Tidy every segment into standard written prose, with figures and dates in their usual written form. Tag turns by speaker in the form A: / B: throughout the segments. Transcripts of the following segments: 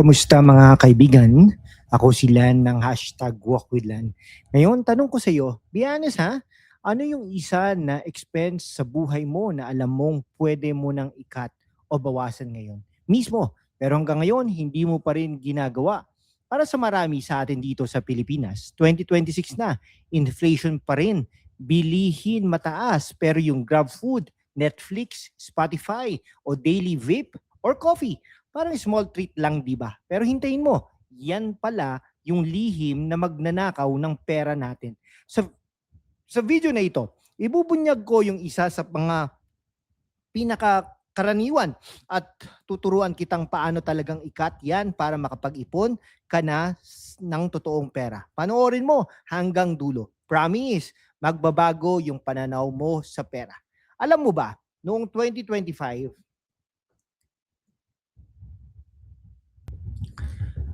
A: Kamusta mga kaibigan? Ako si Lan ng #WalkWithLan. Ngayon, tanong ko sa iyo, be honest ha, ano yung isa na expense sa buhay mo na alam mong pwede mo nang ikat o bawasan ngayon? Mismo, pero hanggang ngayon, hindi mo pa rin ginagawa. Para sa marami sa atin dito sa Pilipinas, 2026 na, inflation pa rin, bilihin mataas, pero yung Grab Food, Netflix, Spotify, o daily vape or coffee, parang small treat lang, di ba? Pero hintayin mo, yan pala yung lihim na magnanakaw ng pera natin. Sa video na ito, ibubunyag ko yung isa sa mga pinakakaraniwan at tuturuan kitang paano talagang ikat yan para makapag-ipon ka na ng totoong pera. Panoorin mo hanggang dulo. Promise, magbabago yung pananaw mo sa pera. Alam mo ba, noong 2025,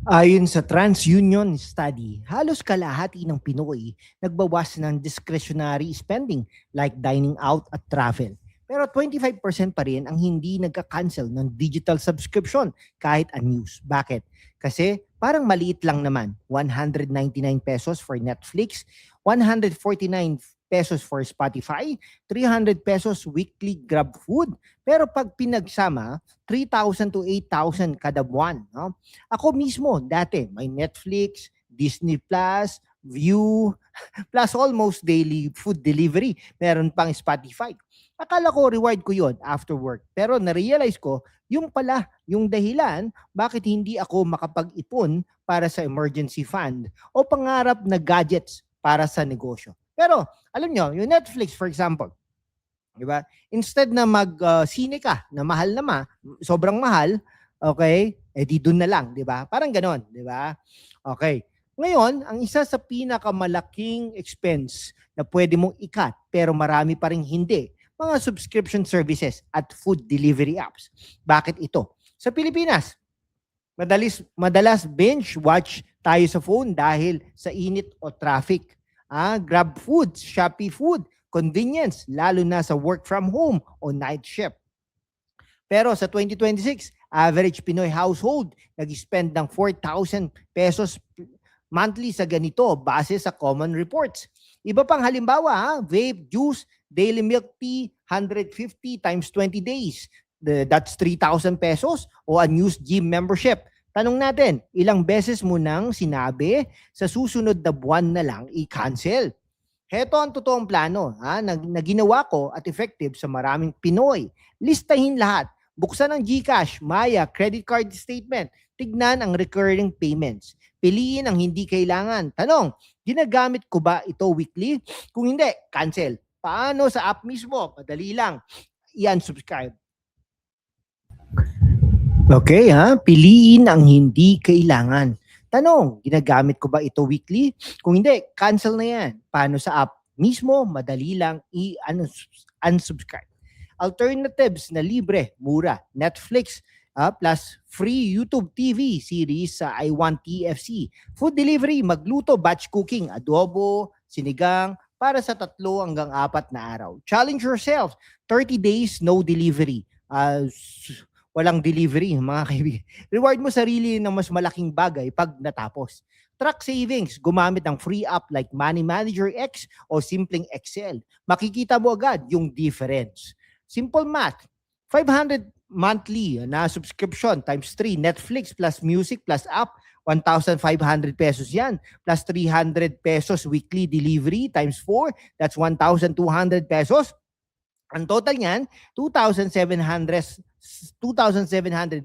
A: ayon sa TransUnion study, halos kalahati ng Pinoy nagbawas ng discretionary spending like dining out at travel. Pero 25% pa rin ang hindi nagka-cancel ng digital subscription kahit unused. Bakit? Kasi parang maliit lang naman. 199 pesos for Netflix, 149 pesos for Spotify, 300 pesos weekly Grab Food. Pero pag pinagsama, 3,000 to 8,000 kada buwan. No? Ako mismo, dati, may Netflix, Disney Plus, View, plus almost daily food delivery. Meron pang Spotify. Akala ko reward ko yon after work. Pero na-realize ko, yung pala, yung dahilan bakit hindi ako makapag-ipon para sa emergency fund o pangarap na gadgets para sa negosyo. Pero, alam nyo, yung Netflix, for example, di ba? Instead na mag-sine ka, na mahal naman, sobrang mahal, okay, di dun na lang, di ba? Parang ganon, di ba? Okay. Ngayon, ang isa sa pinakamalaking expense na pwede mong ikat, pero marami pa rin hindi, mga subscription services at food delivery apps. Bakit ito? Sa Pilipinas, madalas binge watch tayo sa phone dahil sa init o traffic. Grab Food, Shopee Food, convenience, lalo na sa work from home o night shift. Pero sa 2026, average Pinoy household nag-spend ng 4,000 pesos monthly sa ganito base sa common reports. Iba pang halimbawa, vape, juice, daily milk tea, 150 times 20 days. That's 3,000 pesos o unused gym membership. Tanong natin, ilang beses mo nang sinabi sa susunod na buwan na lang i-cancel? Heto ang totoong plano na ginawa ko at effective sa maraming Pinoy. Listahin lahat. Buksan ang GCash, Maya, credit card statement. Tignan ang recurring payments. Piliin ang hindi kailangan. Tanong, ginagamit ko ba ito weekly? Kung hindi, cancel. Paano sa app mismo? Madali lang. I-unsubscribe. Okay piliin ang hindi kailangan. Tanong, ginagamit ko ba ito weekly? Kung hindi, cancel na yan. Paano sa app mismo? Madali lang i-unsubscribe. Alternatives na libre, mura, Netflix, plus free YouTube TV series sa I Want TFC. Food delivery, magluto, batch cooking, adobo, sinigang, para sa 3 hanggang 4 na araw. Challenge yourself, 30 days, no delivery. Walang delivery, mga kaibigan. Reward mo sarili ng mas malaking bagay pag natapos. Track savings, gumamit ng free app like Money Manager X o simpleng Excel. Makikita mo agad yung difference. Simple math, 500 monthly na subscription times 3, Netflix plus music plus app, 1,500 pesos yan. Plus 300 pesos weekly delivery times 4, that's 1,200 pesos. Ang total niyan, 2,700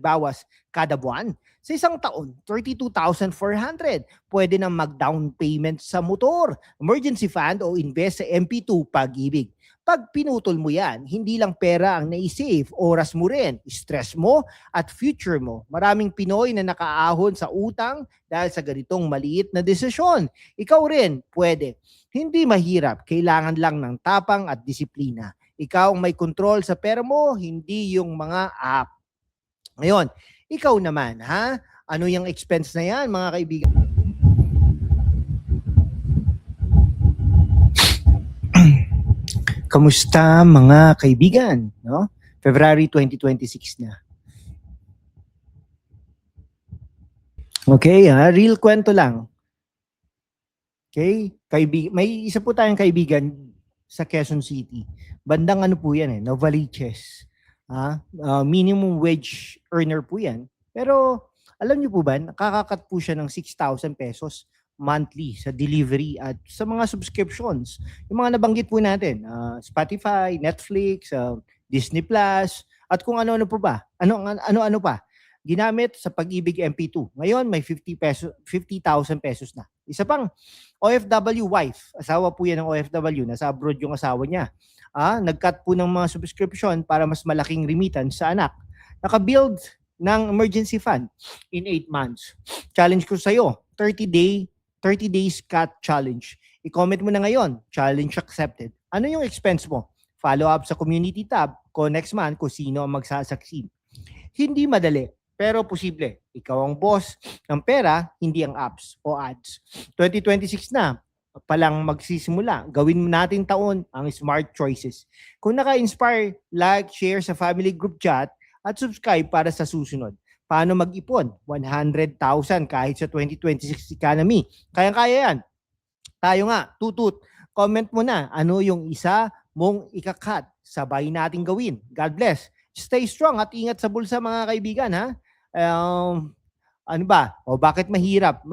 A: bawas kada buwan. Sa isang taon, 32,400. Pwede na mag-down payment sa motor, emergency fund o invest sa MP2 Pag-ibig. Pag pinutol mo yan, hindi lang pera ang naisave, oras mo rin, stress mo at future mo. Maraming Pinoy na nakaahon sa utang dahil sa ganitong maliit na desisyon. Ikaw rin, pwede. Hindi mahirap, kailangan lang ng tapang at disiplina. Ikaw ang may control sa pera mo, hindi yung mga app. Ngayon, ikaw naman, ano yung expense na yan, mga kaibigan? Kamusta mga kaibigan? No? February 2026 na. Okay, real kwento lang. Okay? May isa po tayong kaibigan sa Quezon City. Bandang ano po yan Novaliches. Minimum wage earner po yan. Pero alam niyo po ba, nakakakat po siya ng 6,000 pesos monthly sa delivery at sa mga subscriptions. Yung mga nabanggit po natin, Spotify, Netflix, Disney Plus, at kung ano-ano po ba. Ano-ano pa. Ginamit sa Pag-ibig MP2. Ngayon may 50,000 pesos na. Isa pang OFW wife, asawa po yan ng OFW, nasa abroad yung asawa niya. Nag-cut po ng mga subscription para mas malaking remittance sa anak. Naka-build ng emergency fund in 8 months. Challenge ko sa'yo, 30 days cut challenge. I-comment mo na ngayon, challenge accepted. Ano yung expense mo? Follow up sa community tab ko next month kung sino ang magsasucceed. Hindi madali, pero posible. Ikaw ang boss ng pera, hindi ang apps o ads. 2026 na, palang magsisimula. Gawin natin taon ang smart choices. Kung naka-inspire, like, share sa family group chat at subscribe para sa susunod. Paano mag-ipon? 100,000 kahit sa 2026 economy. Kayang-kaya yan. Tayo nga, tutut. Comment mo na ano yung isa mong ikakat. Sabay nating gawin. God bless. Stay strong at ingat sa bulsa mga kaibigan ha. Ano ba? O bakit mahirap?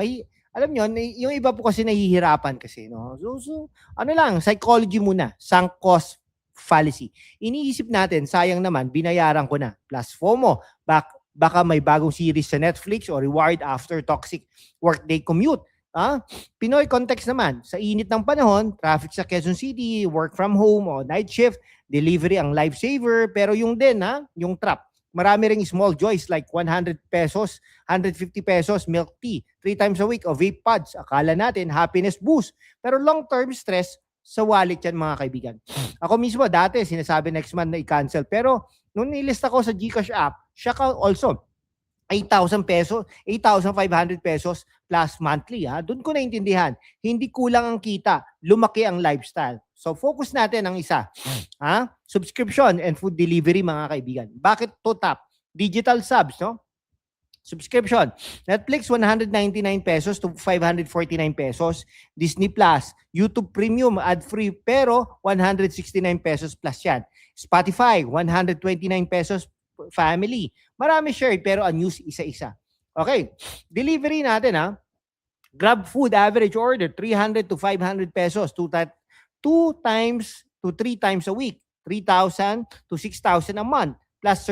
A: Alam nyo, yung iba po kasi nahihirapan kasi. No? So, ano lang, psychology muna. Sunk cost fallacy. Iniisip natin, sayang naman, binayaran ko na. Plus FOMO. Baka may bagong series sa Netflix o reward after toxic workday commute. Pinoy context naman. Sa init ng panahon, traffic sa Quezon City, work from home o night shift, delivery ang lifesaver. Pero yung din, yung trap. Marami ring small joys like 100 pesos, 150 pesos, milk tea, 3 times a week o vape pods. Akala natin happiness boost. Pero long-term stress sa wallet yan mga kaibigan. Ako mismo dati sinasabi next month na i-cancel. Pero nung nilista ko sa GCash app, siya ka also 8,000 pesos, 8,500 pesos plus monthly. Doon ko naintindihan. Hindi kulang ang kita, lumaki ang lifestyle. So focus natin ang isa. Subscription and food delivery mga kaibigan. Bakit to top? Digital subs, no? Subscription. Netflix 199 pesos to 549 pesos. Disney Plus, YouTube Premium ad-free pero 169 pesos plus yan. Spotify 129 pesos family. Marami share pero ang news isa-isa. Okay. Delivery natin Grab food average order 300 to 500 pesos. 2 times to 3 times a week. 3,000 to 6,000 a month plus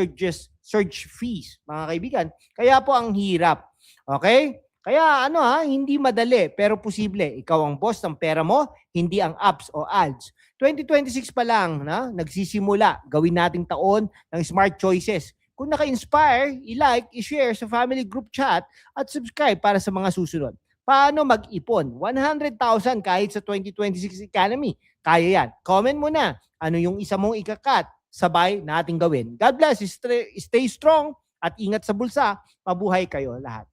A: surge fees, mga kaibigan. Kaya po ang hirap. Okay? Kaya hindi madali pero posible. Ikaw ang boss ng pera mo, hindi ang apps o ads. 2026 pa lang nagsisimula. Gawin nating taon ng smart choices. Kung naka-inspire, i-like, i-share sa family group chat at subscribe para sa mga susunod. Paano mag-ipon? 100,000 kahit sa 2026 economy. Kaya yan. Comment mo na. Ano yung isa mong ikakat? Sabay nating gawin. God bless. Stay strong at ingat sa bulsa. Mabuhay kayo lahat.